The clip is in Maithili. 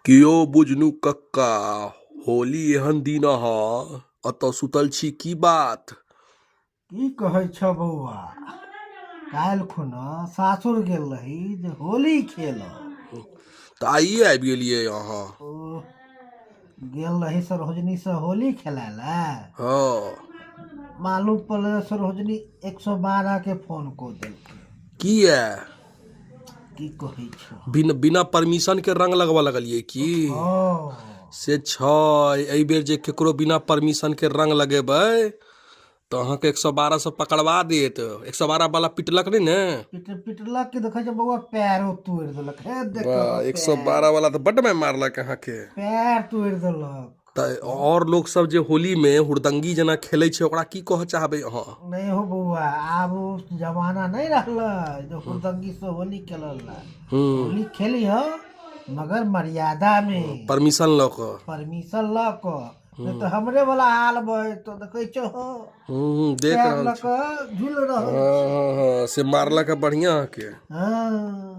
कियो बुझनु कक्का होली एहन दिन ह अतऽ सुतल छी की बात। की कहै छ बौआ, काल्हि खुना सासुर गेल रही जे होली खेलब। तऽ आइए आबि गेलियै अहाँ। ओह, गेल रही सरोजनी से होली खेलाय लए। हाँ मालूम पड़ल सरोजनी 112 के फोन कऽ देलकै। किया की कहै छ। बिना परमिशन के रंग लगबऽ लगलियै की। हाँ, से छै एहि बेर जे केकरो बिना परमिशन के रंग लगेबै तऽ अहाँके 112 से पकड़वा देत। 112 वाला पिटलक नहीं ने। पिटलक के देखै छ बौआ, पैरो तोड़ि देलक। हे देख वाह, पैर, 112 वाला तो बड्ड में मारलक अहाँके। पैर तोड़ि देलक। तऽ और लोग सब जे होली में हुड़दंगी जेना खेलै छै ओकरा की कहऽ चाहबै अहाँ। नहीं हो बउआ, आब ओ जमाना नहीं रहलै जो हुड़दंगी से होली खेलल ला। होली खेली हो मगर मर्यादा में, परमिशन लऽ कऽ। परमिशन ल क। नहीं तो हमरे वाला हाल भय तो देखे छो हो, देख पैर रहल ल छी। के झूल रहल छी। हाँ, से मारलक है बढ़िया के। हाँ।